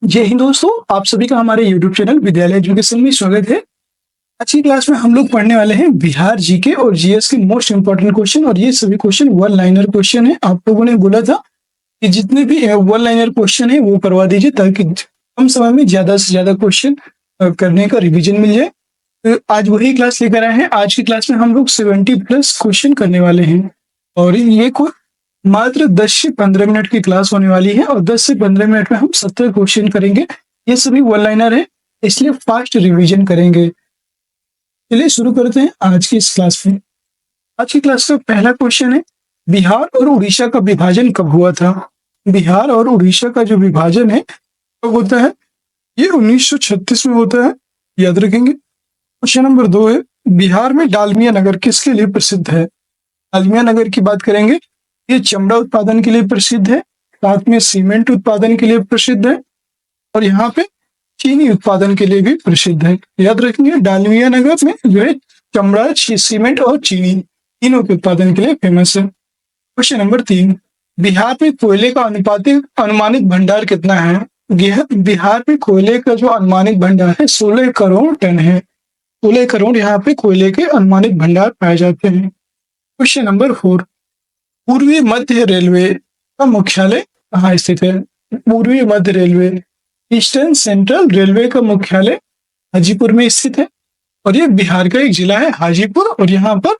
जय हिंद दोस्तों, आप सभी का हमारे YouTube चैनल विद्यालय एजुकेशन में स्वागत है। आज की क्लास में हम लोग पढ़ने वाले हैं बिहार जीके और जीएस के मोस्ट इंपोर्टेंट क्वेश्चन और ये सभी क्वेश्चन वन लाइनर क्वेश्चन है। आप लोगों ने बोला था कि जितने भी वन लाइनर क्वेश्चन है वो करवा दीजिए ताकि कम समय में ज्यादा से ज्यादा क्वेश्चन करने का रिविजन मिल जाए। तो आज वही क्लास लेकर आए हैं। आज की क्लास में हम लोग 70+ क्वेश्चन करने वाले हैं और ये मात्र 10 से 15 मिनट की क्लास होने वाली है और 10 से 15 मिनट में हम 70 क्वेश्चन करेंगे। ये सभी वन लाइनर है, इसलिए फास्ट रिवीजन करेंगे। चलिए शुरू करते हैं आज की इस क्लास में। आज की क्लास का पहला क्वेश्चन है, बिहार और उड़ीसा का विभाजन कब हुआ था? बिहार और उड़ीसा का जो विभाजन है कब होता है? ये 1936 में होता है, याद रखेंगे। क्वेश्चन नंबर 2 है, बिहार में डालमिया नगर किसके लिए प्रसिद्ध है? डालमिया नगर की बात करेंगे, ये चमड़ा उत्पादन के लिए प्रसिद्ध है, साथ में सीमेंट उत्पादन के लिए प्रसिद्ध है और यहाँ पे चीनी उत्पादन के लिए भी प्रसिद्ध है। याद रखेंगे, डालमिया नगर में जो है चमड़ा, सीमेंट और चीनी तीनों के उत्पादन के लिए फेमस है। क्वेश्चन नंबर 3, बिहार में कोयले का अनुमानित भंडार कितना है? बिहार में कोयले का जो अनुमानित भंडार है 16 करोड़ टन है। 16 करोड़ यहाँ पे कोयले के अनुमानित भंडार पाए जाते हैं। क्वेश्चन नंबर 4, पूर्वी मध्य रेलवे का मुख्यालय कहाँ स्थित है? पूर्वी मध्य रेलवे, ईस्टर्न सेंट्रल रेलवे का मुख्यालय हाजीपुर में स्थित है और ये बिहार का एक जिला है हाजीपुर और यहाँ पर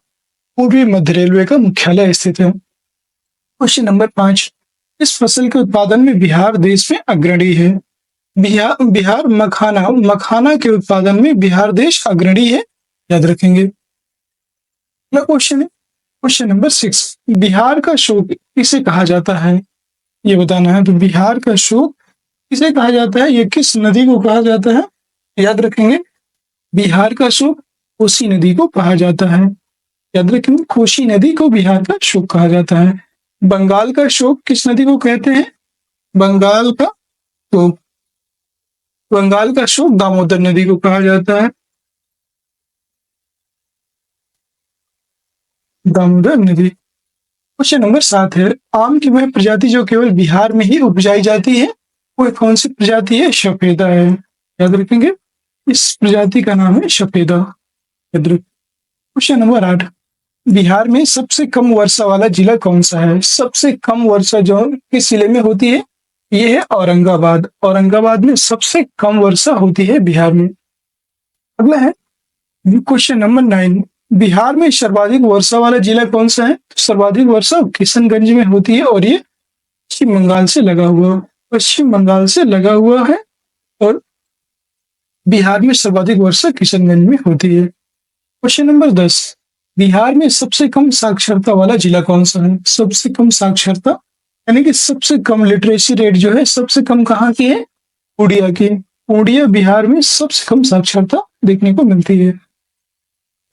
पूर्वी मध्य रेलवे का मुख्यालय स्थित है। क्वेश्चन नंबर 5, इस फसल के उत्पादन में बिहार देश में अग्रणी है? बिहार मखाना के उत्पादन में बिहार देश अग्रणी है, याद रखेंगे। अगला क्वेश्चन है, क्वेश्चन नंबर 6, बिहार का शोक किसे कहा जाता है? ये बताना है। तो बिहार का शोक किसे कहा जाता है? ये किस नदी को कहा जाता है? याद रखेंगे, बिहार का शोक कोसी नदी को कहा जाता है। याद रखेंगे, कोसी नदी को बिहार का शोक कहा जाता है। बंगाल का शोक किस नदी को कहते हैं? बंगाल का शोक दामोदर नदी को कहा जाता है। दामोदर नदी। क्वेश्चन नंबर 7 है, आम की वह प्रजाति जो केवल बिहार में ही उपजाई जाती है वो कौन सी प्रजाति है? सफेदा है। याद रखेंगे, इस प्रजाति का नाम है सफेदा। क्वेश्चन नंबर 8, बिहार में सबसे कम वर्षा वाला जिला कौन सा है? सबसे कम वर्षा जो किस जिले में होती है? ये है औरंगाबाद। औरंगाबाद में सबसे कम वर्षा होती है बिहार में। अगला है क्वेश्चन नंबर 9, बिहार में सर्वाधिक वर्षा वाला जिला कौन सा है? सर्वाधिक वर्षा किशनगंज में होती है और ये पश्चिम बंगाल से लगा हुआ है और बिहार में सर्वाधिक वर्षा किशनगंज में होती है। क्वेश्चन नंबर 10, बिहार में सबसे कम साक्षरता वाला जिला कौन सा है? सबसे कम साक्षरता यानी कि सबसे कम लिटरेसी रेट जो है सबसे कम कहाँ की है? पूर्णिया की। पूर्णिया बिहार में सबसे कम साक्षरता देखने को मिलती है।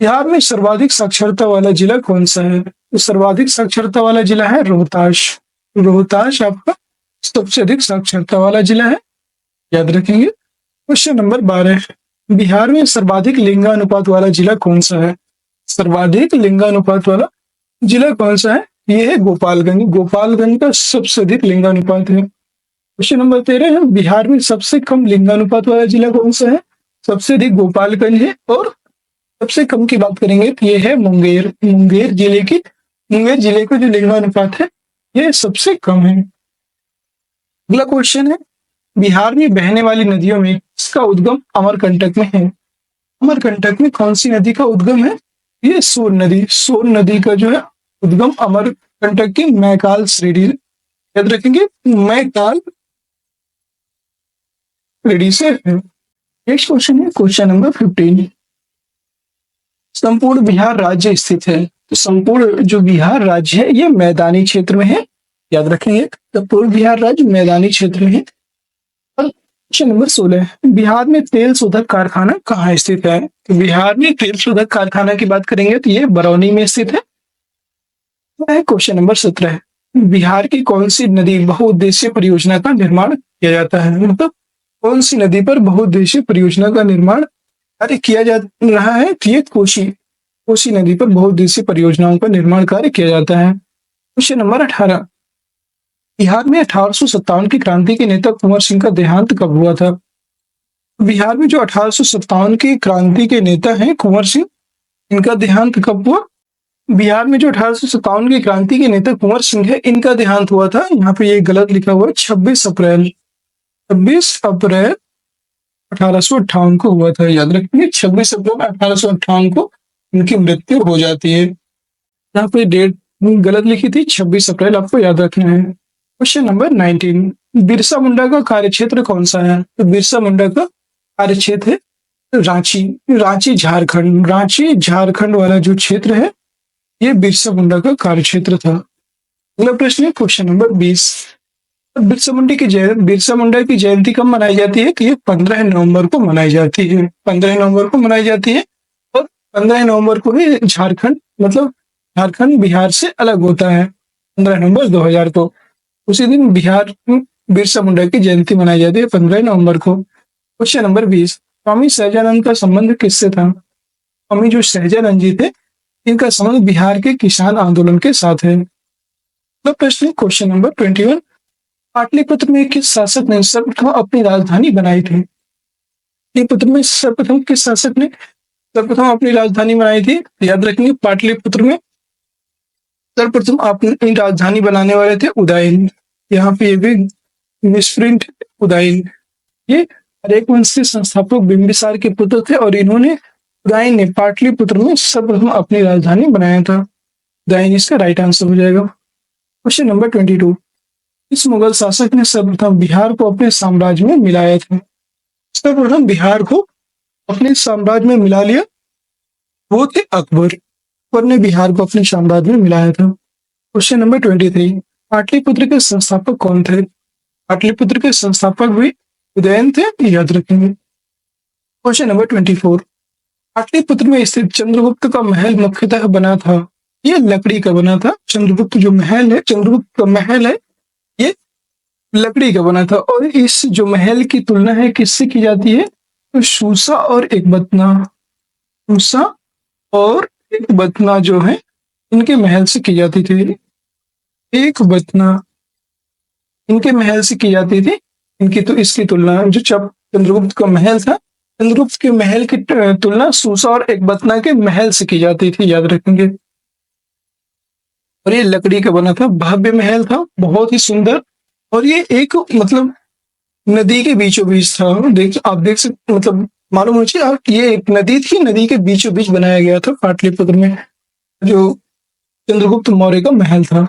बिहार में सर्वाधिक साक्षरता वाला जिला कौन सा है? तो सर्वाधिक साक्षरता वाला जिला है रोहतास। रोहतास आपका सबसे अधिक साक्षरता वाला जिला है, याद रखेंगे। क्वेश्चन नंबर 12, बिहार में सर्वाधिक लिंगानुपात वाला जिला कौन सा है? सर्वाधिक लिंगानुपात वाला जिला कौन सा है? ये है गोपालगंज। गोपालगंज का सबसे अधिक लिंगानुपात है। क्वेश्चन नंबर 13 है, बिहार में सबसे कम लिंगानुपात वाला जिला कौन सा है? सबसे अधिक गोपालगंज है और सबसे कम की बात करेंगे तो ये है मुंगेर। मुंगेर जिले का जो लिंगानुपात है ये सबसे कम है। अगला क्वेश्चन है, बिहार में बहने वाली नदियों में इसका उद्गम अमरकंटक में है। अमरकंटक में कौन सी नदी का उद्गम है? ये सोन नदी। सोन नदी का जो है उद्गम अमरकंटक की मैकाल श्रेणी, याद रखेंगे, मैकाल श्रेणी से है। नेक्स्ट क्वेश्चन है क्वेश्चन नंबर 15, संपूर्ण बिहार राज्य स्थित है। तो संपूर्ण जो बिहार राज्य है ये मैदानी क्षेत्र में है, याद रखेंगे, संपूर्ण बिहार राज्य मैदानी क्षेत्र में है। और क्वेश्चन नंबर 16, बिहार में तेल शोधक कारखाना कहाँ स्थित है? तो बिहार में तेल शोधक कारखाना की बात करेंगे तो ये बरौनी में स्थित है। क्वेश्चन नंबर 17, बिहार की कौन सी नदी बहुउद्देशीय परियोजना का निर्माण किया जाता है? मतलब कौन सी नदी पर बहुउद्देशीय परियोजना का निर्माण कार्य किया जा रहा है? तो ये कोसी नदी पर बहुउद्देशीय परियोजनाओं का निर्माण कार्य किया जाता है। क्वेश्चन नंबर 18, बिहार में 1857 की क्रांति के नेता कुंवर सिंह का देहांत कब हुआ था? बिहार में जो 1857 की क्रांति के नेता हैं कुंवर सिंह, इनका देहांत कब हुआ? बिहार में जो 1857 की क्रांति के नेता कुंवर सिंह है, इनका देहांत हुआ था, यहाँ पे ये गलत लिखा हुआ है, 26 अप्रैल 1858 को हुआ था। याद रखिए 26 अप्रैल 1858 को इनकी मृत्यु हो जाती है। यहाँ पे डेट गलत लिखी थी, 26 अप्रैल आपको याद रखना है। क्वेश्चन नंबर 19, बिरसा मुंडा का कार्यक्षेत्र कौन सा है? तो बिरसा मुंडा का कार्यक्षेत्र है रांची, रांची झारखंड। रांची झारखंड वाला जो क्षेत्र है, ये बिरसा मुंडा का कार्यक्षेत्र था। अगला प्रश्न है क्वेश्चन नंबर 20, बिरसा मुंडा की जयंती कब मनाई जाती है? तो ये 15 नवंबर को मनाई जाती है, 15 नवंबर को मनाई जाती है। और 15 नवंबर को ही झारखंड, मतलब झारखंड बिहार से अलग होता है, 15 नवंबर 2000 को। उसी दिन बिहार में बिरसा मुंडा की जयंती मनाई जाती है, 15 नवंबर को। क्वेश्चन नंबर 20, स्वामी सहजानंद का संबंध किससे था? स्वामी जो सहजानंद जी थे, इनका संबंध बिहार के किसान आंदोलन के साथ है। अगला प्रश्न क्वेश्चन नंबर 21, पाटलिपुत्र में किस शासक ने सर्वप्रथम अपनी राजधानी बनाई थी? पाटलिपुत्र में सर्वप्रथम किस शासक ने सर्वप्रथम अपनी राजधानी बनाई थी? याद रखेंगे पाटलिपुत्र में सर्वप्रथम अपनी राजधानी बनाने वाले थे उदयन। यहाँ पे ये भी मिसप्रिंट उदयन। ये हरेक वंश के संस्थापक बिंबिसार के पुत्र थे और इन्होंने उदयन ने पाटलिपुत्र में सर्वप्रथम अपनी राजधानी बनाया था। उदयन इसका राइट आंसर हो जाएगा। क्वेश्चन नंबर 22, इस मुगल शासक ने सर्वप्रथम बिहार को अपने साम्राज्य में मिलाया था? सर्वप्रथम बिहार को अपने साम्राज्य में मिला लिया, वो थे अकबर। अकबर ने बिहार को अपने साम्राज्य में मिलाया था। क्वेश्चन नंबर 23, पाटलिपुत्र के संस्थापक कौन थे? पाटलिपुत्र के संस्थापक भी उदयन थे, याद रखेंगे। क्वेश्चन नंबर 24, पाटलिपुत्र में स्थित चंद्रगुप्त का महल मुख्यतः बना था, ये लकड़ी का बना था। चंद्रगुप्त जो महल है, चंद्रगुप्त का महल है, ये लकड़ी का बना था। और इस जो महल की तुलना है किससे की जाती है? तो शूसा और एक बतना, शूसा और एक बतना जो है, इनके महल से की जाती थी। एक बतना इनके महल से की जाती थी। इनकी तो इसकी तुलना जो चंद्रगुप्त का महल था, चंद्रगुप्त के महल की तुलना शूसा और एक बतना के महल से की जाती थी, याद रखेंगे। और ये लकड़ी का बना था, भव्य महल था, बहुत ही सुंदर। और ये एक मतलब नदी के बीचों बीच था। आप देख सकते, मतलब मालूम हो चाहिए, ये एक नदी थी, नदी के बीचों बीच बनाया गया था पाटलिपुत्र में, जो चंद्रगुप्त मौर्य का महल था।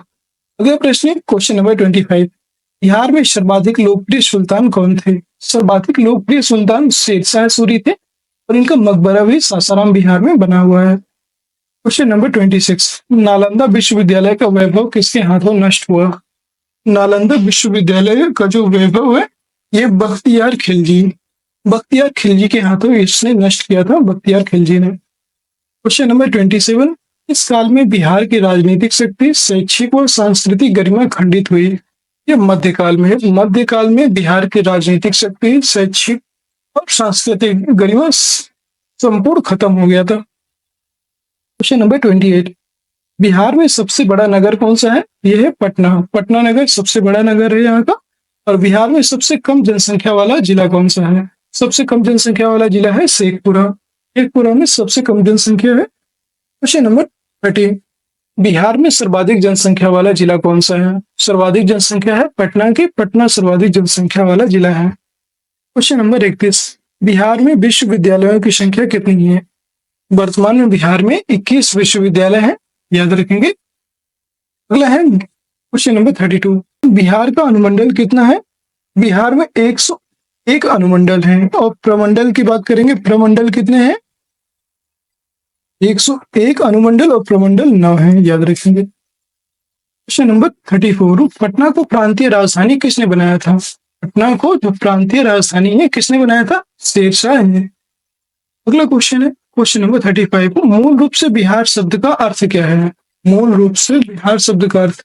अगला प्रश्न है क्वेश्चन नंबर 25, बिहार में सर्वाधिक लोकप्रिय सुल्तान कौन थे? सर्वाधिक लोकप्रिय सुल्तान शेरशाह सूरी थे और इनका मकबरा भी सासाराम बिहार में बना हुआ है। क्वेश्चन नंबर 26, नालंदा विश्वविद्यालय का वैभव किसके हाथों नष्ट हुआ? नालंदा विश्वविद्यालय का जो वैभव है, ये बख्तियार खिलजी के हाथों इसने नष्ट किया था, बख्तियार खिलजी ने। क्वेश्चन नंबर 27, इस काल में बिहार की राजनीतिक शक्ति, शैक्षिक और सांस्कृतिक गरिमा खंडित हुई। ये मध्यकाल में है। मध्यकाल में बिहार की राजनीतिक शक्ति, शैक्षिक और सांस्कृतिक गरिमा संपूर्ण खत्म हो गया था। क्वेश्चन नंबर 28, बिहार में सबसे बड़ा नगर कौन सा है? यह है पटना। पटना नगर सबसे बड़ा नगर है यहाँ का। और बिहार में सबसे कम जनसंख्या वाला जिला कौन सा है? सबसे कम जनसंख्या वाला जिला है शेखपुरा। शेखपुरा में सबसे कम जनसंख्या है। क्वेश्चन नंबर 30, बिहार में सर्वाधिक जनसंख्या वाला जिला कौन सा है? सर्वाधिक जनसंख्या है पटना की। पटना सर्वाधिक जनसंख्या वाला जिला है। क्वेश्चन नंबर 31, बिहार में विश्वविद्यालयों की संख्या कितनी है? वर्तमान में बिहार में 21 विश्वविद्यालय है, याद रखेंगे। अगला है क्वेश्चन नंबर 32, बिहार का अनुमंडल कितना है? बिहार में 101 अनुमंडल है। और प्रमंडल की बात करेंगे, प्रमंडल कितने हैं? 101 अनुमंडल और प्रमंडल 9 है, याद रखेंगे। क्वेश्चन नंबर 34, पटना को प्रांतीय राजधानी किसने बनाया था? पटना को जो प्रांतीय राजधानी है किसने बनाया था? शेरशाह ने। अगला क्वेश्चन है क्वेश्चन नंबर 35, मूल रूप से बिहार शब्द का अर्थ क्या है? मूल रूप से बिहार शब्द का अर्थ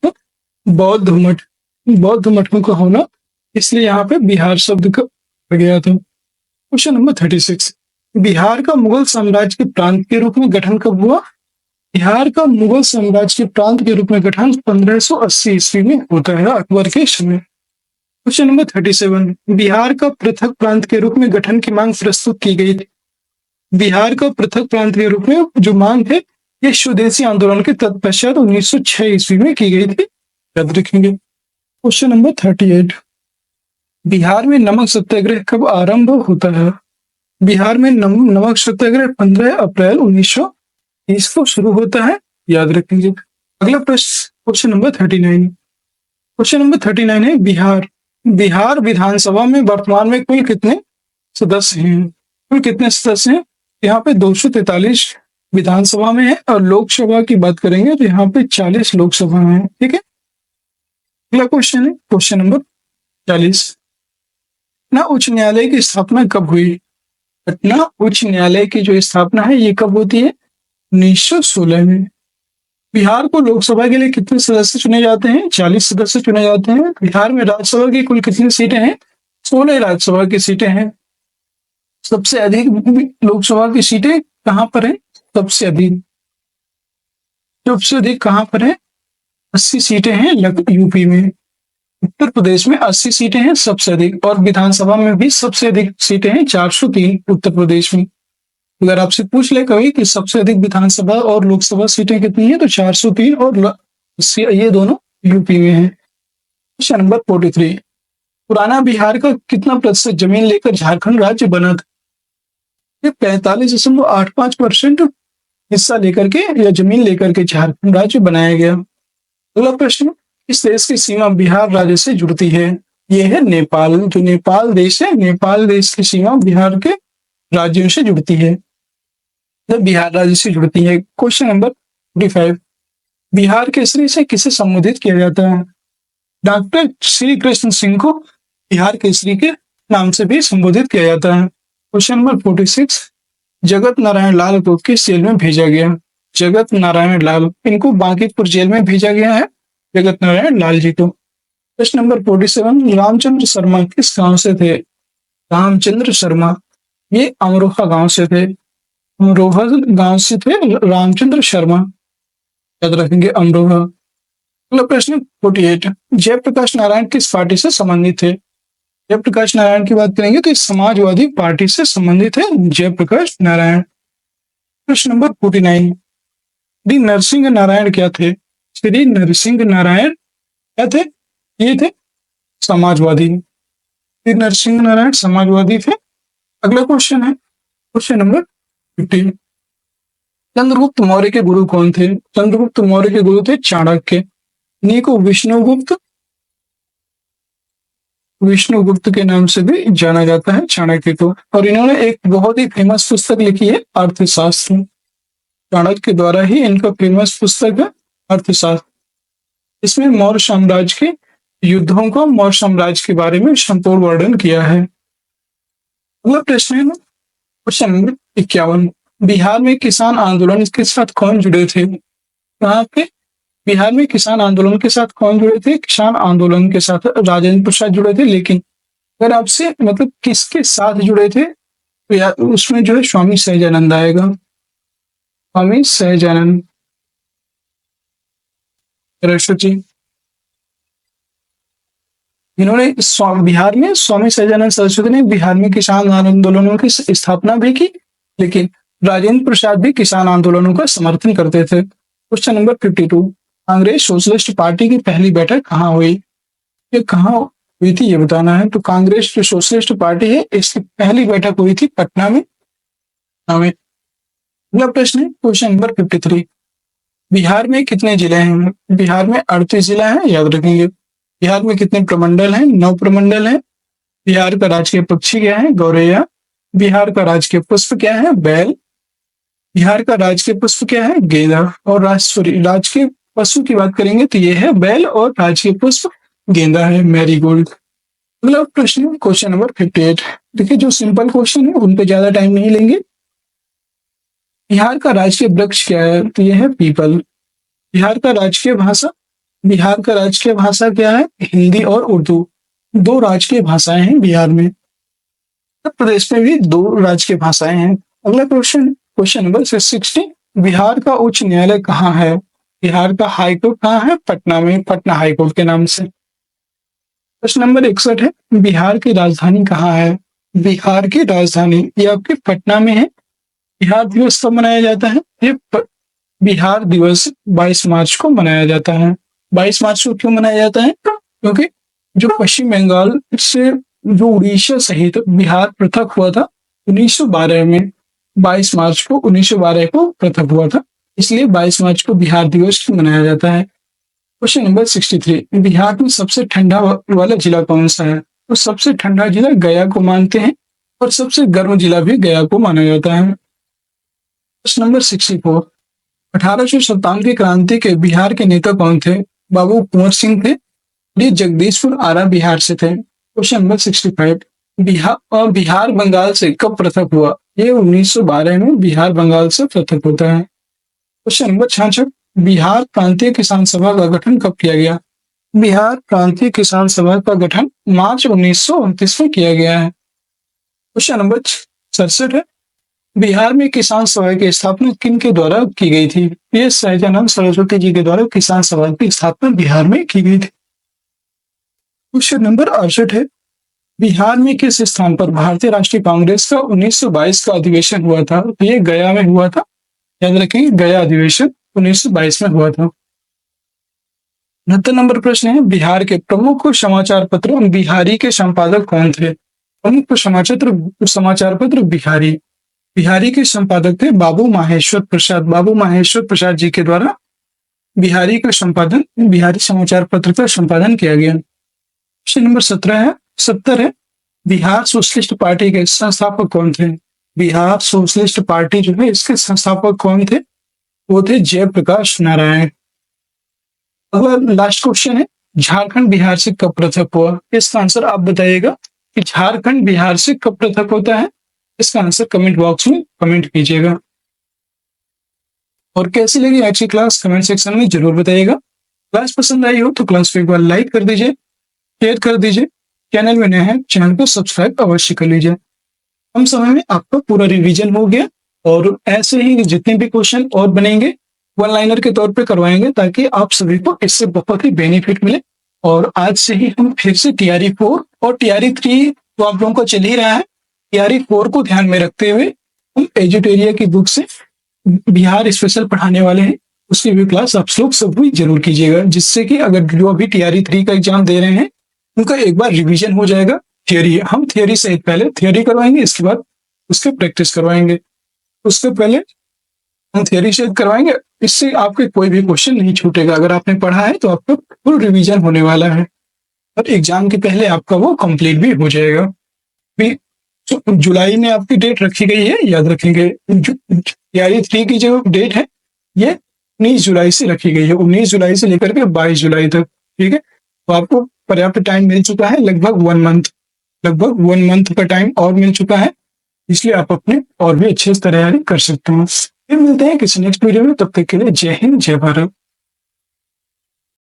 बौद्ध मठ, बौद्ध मठों का होना, इसलिए यहाँ पे बिहार शब्द का गया था। क्वेश्चन नंबर 36, बिहार का मुगल साम्राज्य के प्रांत के रूप में गठन कब हुआ? बिहार का मुगल साम्राज्य के प्रांत के रूप में गठन 1580 ईस्वी में होता है अकबर के समय। क्वेश्चन नंबर 37, बिहार का पृथक प्रांत के रूप में गठन की मांग प्रस्तुत की गई थी। बिहार का पृथक प्रांत के रूप में जो मांग है ये स्वदेशी आंदोलन के तत्पश्चात 1906 ईस्वी में की गई थी, याद रखेंगे। क्वेश्चन नंबर 38, बिहार में नमक सत्याग्रह कब आरंभ होता है। बिहार में नमक सत्याग्रह 15 अप्रैल 1930 को शुरू होता है, याद रखेंगे। अगला प्रश्न क्वेश्चन नंबर 39। क्वेश्चन नंबर 39 है बिहार विधानसभा में वर्तमान में कुल कितने सदस्य हैं। कुल कितने सदस्य हैं, यहाँ पे 243 विधानसभा में है और लोकसभा की बात करेंगे तो यहाँ पे 40 लोकसभा में है, ठीक है। अगला क्वेश्चन है क्वेश्चन नंबर 40, पटना उच्च न्यायालय की स्थापना कब हुई। पटना उच्च न्यायालय की जो स्थापना है ये कब होती है, 1916 में। बिहार को लोकसभा के लिए कितने सदस्य चुने जाते हैं, 40 सदस्य चुने जाते हैं। बिहार में राज्यसभा की कुल कितनी सीटें हैं, 16 राज्यसभा की सीटें हैं। सबसे अधिक लोकसभा की सीटें कहां पर है, सबसे अधिक कहां पर है, 80 सीटें हैं यूपी में। उत्तर प्रदेश में 80 सीटें हैं सबसे अधिक, और विधानसभा में भी सबसे अधिक सीटें हैं 403 उत्तर प्रदेश में। अगर आपसे पूछ ले कभी कि सबसे अधिक विधानसभा और लोकसभा सीटें कितनी है तो 403 और 80 ये दोनों यूपी में है। क्वेश्चन नंबर 43, पुराना बिहार का कितना प्रतिशत जमीन लेकर झारखंड राज्य बना था। 45.85% हिस्सा लेकर के या जमीन लेकर के झारखंड राज्य बनाया गया। अगला प्रश्न, इस देश की सीमा बिहार राज्य से जुड़ती है। यह है नेपाल। जो नेपाल देश है, नेपाल देश की सीमा बिहार के राज्यों से जुड़ती है, बिहार राज्य से जुड़ती है। क्वेश्चन नंबर 45, बिहार केसरी से किसे संबोधित किया जाता है। डॉक्टर श्री कृष्ण सिंह को बिहार केसरी के नाम से भी संबोधित किया जाता है। क्वेश्चन नंबर 46, जगत नारायण लाल को किस जेल में भेजा गया। जगत नारायण लाल, इनको बांकीपुर जेल में भेजा गया है, जगत नारायण लाल जी को। प्रश्न नंबर 47, रामचंद्र शर्मा किस गांव से थे। रामचंद्र शर्मा ये अमरोहा गांव से थे, अमरोहा गांव से थे रामचंद्र शर्मा, याद रखेंगे अमरोहा। अगला प्रश्न 48, जयप्रकाश नारायण किस पार्टी से संबंधित थे। जयप्रकाश नारायण की बात करेंगे तो इस समाजवादी पार्टी से संबंधित है जयप्रकाश नारायण। प्रश्न नंबर 49, श्री नरसिंह नारायण क्या थे। श्री नरसिंह नारायण क्या थे, ये थे समाजवादी। श्री नरसिंह नारायण समाजवादी थे। अगला क्वेश्चन है क्वेश्चन नंबर 50, चंद्रगुप्त मौर्य के गुरु कौन थे। चंद्रगुप्त मौर्य के गुरु थे चाणक्य। इन्हीं को विष्णुगुप्त के नाम से भी जाना जाता है, चाणक्य को। और इन्होंने एक बहुत ही फेमस पुस्तक लिखी है अर्थशास्त्र। चाणक्य द्वारा ही इनका फेमस पुस्तक है अर्थशास्त्र। इसमें मौर्य साम्राज्य के युद्धों को, मौर्य साम्राज्य के बारे में संपूर्ण वर्णन किया है। अगला प्रश्न है क्वेश्चन नंबर 51, बिहार में किसान आंदोलन के साथ कौन जुड़े थे। यहाँ पे बिहार में किसान आंदोलन के साथ कौन जुड़े थे। किसान आंदोलन के साथ राजेंद्र प्रसाद जुड़े थे, लेकिन अगर आपसे मतलब किसके साथ जुड़े थे तो यार उसमें जो है स्वामी सहजानंद आएगा। स्वामी सहजानंद सरस्वती, इन्होंने बिहार में स्वामी सहजानंद सरस्वती ने बिहार में किसान आंदोलनों की स्थापना भी की, लेकिन राजेंद्र प्रसाद भी किसान आंदोलनों का समर्थन करते थे। Question number 52, Congress socialist party की पहली बैठक कहाँ हुई। ये कहाँ हुई थी ये बताना है। तो कांग्रेस जो सोशलिस्ट पार्टी है इसकी पहली बैठक हुई थी पटना में। अगला प्रश्न है क्वेश्चन नंबर 53, बिहार में कितने जिले हैं। बिहार में 38 जिला है, याद रखेंगे। बिहार में कितने प्रमंडल हैं, 9 प्रमंडल हैं। बिहार का राजकीय पक्षी क्या है, गौरैया। बिहार का राजकीय पुष्प क्या है, बैल। बिहार का राजकीय पुष्प क्या है, गेंदा। और राजकीय पशु की बात करेंगे तो ये है बैल, और राजकीय पुष्प गेंदा है, मैरीगोल्ड। अगला प्रश्न क्वेश्चन नंबर 58, देखिए जो सिंपल क्वेश्चन है उन पे ज्यादा टाइम नहीं लेंगे। बिहार का राजकीय वृक्ष क्या है, तो यह है पीपल। बिहार का राजकीय भाषा क्या है, हिंदी और उर्दू। 2 राजकीय भाषाएं हैं बिहार में। उत्तर प्रदेश में भी 2 राजकीय भाषाएं हैं। अगला क्वेश्चन क्वेश्चन नंबर 60, बिहार का उच्च न्यायालय कहाँ है? बिहार का हाई कोर्ट कहाँ है? पटना में, पटना हाई कोर्ट के नाम से। प्रश्न नंबर 61 है, बिहार की राजधानी कहाँ है? बिहार की राजधानी ये आपके पटना में है। बिहार दिवस कब मनाया जाता है? बिहार दिवस 22 मार्च को मनाया जाता है। 22 मार्च को क्यों मनाया जाता है? क्योंकि जो पश्चिम बंगाल से जो उड़ीसा सहित बिहार पृथक हुआ था 1912 में, 22 मार्च को 1912 को पृथक हुआ था, इसलिए 22 मार्च को बिहार दिवस मनाया जाता है। क्वेश्चन नंबर 63, बिहार में सबसे ठंडा वाला जिला कौन सा है? तो सबसे ठंडा जिला गया को मानते हैं और सबसे गर्म जिला भी गया को माना जाता है। प्रश्न नंबर 64, 1857 की क्रांति के बिहार के नेता कौन थे? बाबू कुंवर सिंह थे। ये जगदीशपुर आरा बिहार से थे। क्वेश्चन नंबर 65, बिहार बंगाल से कब पृथक हुआ? ये 1912 में बिहार बंगाल से पृथक होता है। क्वेश्चन नंबर 66, बिहार प्रांतीय किसान सभा का गठन कब किया गया? बिहार प्रांतीय किसान सभा का गठन मार्च 1929 में किया गया है। क्वेश्चन नंबर 67 है, बिहार में किसान सभा की स्थापना किन के द्वारा की गई थी? ये सहजानंद सरस्वती जी के द्वारा किसान सभा की स्थापना बिहार में की गई थी। क्वेश्चन नंबर 68 है, बिहार में किस स्थान पर भारतीय राष्ट्रीय कांग्रेस का 1922 का अधिवेशन हुआ था? ये गया में हुआ था। याद रखेंगे, गया अधिवेशन 1922 में हुआ था। 69 नंबर प्रश्न है, बिहार के प्रमुख समाचार पत्र बिहारी के संपादक कौन थे? प्रमुख समाचार पत्र बिहारी बिहारी के संपादक थे बाबू माहेश्वर प्रसाद। बाबू माहेश्वर प्रसाद जी के द्वारा बिहारी का संपादन, बिहारी समाचार पत्र का संपादन किया गया। क्वेश्चन नंबर 70 है, बिहार सोशलिस्ट पार्टी के संस्थापक कौन थे? बिहार सोशलिस्ट पार्टी जो है इसके संस्थापक कौन थे? वो थे जयप्रकाश नारायण। अगला लास्ट क्वेश्चन है, झारखंड बिहार से कब पृथक हुआ? इसका आंसर आप बताइएगा कि झारखंड बिहार से कब पृथक होता है। इसका आंसर कमेंट बॉक्स में कमेंट कीजिएगा। और कैसी लगी आज की क्लास कमेंट सेक्शन में जरूर बताइएगा। क्लास पसंद आई हो तो क्लास को एक बार लाइक कर दीजिए, शेयर कर दीजिए। चैनल में नए हैं, चैनल को सब्सक्राइब अवश्य कर लीजिए। कम समय में आपका पूरा रिवीजन हो गया और ऐसे ही जितने भी क्वेश्चन और बनेंगे वन लाइनर के तौर पे करवाएंगे ताकि आप सभी को इससे बहुत ही बेनिफिट मिले। और आज से ही हम फिर से टीआरई 4 और टीआरई 3 तो आप लोगों का चल ही रहा है, टीआरई 4 को ध्यान में रखते हुए हम एजुटेरिया की बुक से बिहार स्पेशल पढ़ाने वाले हैं। उसकी भी क्लास आप लोग सभी जरूर कीजिएगा, जिससे कि अगर जो अभी टीआरई 3 का एग्जाम दे रहे हैं उनका एक बार रिवीजन हो जाएगा। थियोरी हम थियोरी से पहले थियोरी करवाएंगे, इसके बाद उसके प्रैक्टिस करवाएंगे। उससे पहले हम थियोरी से करवाएंगे, इससे आपके कोई भी क्वेश्चन नहीं छूटेगा। अगर आपने पढ़ा है तो आपका फुल रिवीजन होने वाला है और एग्जाम के पहले आपका वो कंप्लीट भी हो जाएगा। जुलाई में आपकी डेट रखी गई है, याद रखेंगे। टीआरई 3 की जो डेट है ये 19 जुलाई से रखी गई है, 19 जुलाई से लेकर के 22 जुलाई तक। ठीक है, तो आपको पर्याप्त टाइम मिल चुका है, लगभग 1 मंथ का टाइम और मिल चुका है, इसलिए आप अपने और भी अच्छे से तैयारी कर सकते हैं। फिर मिलते हैं किसी नेक्स्ट वीडियो में, तब तक के लिए जय हिंद जय भारत।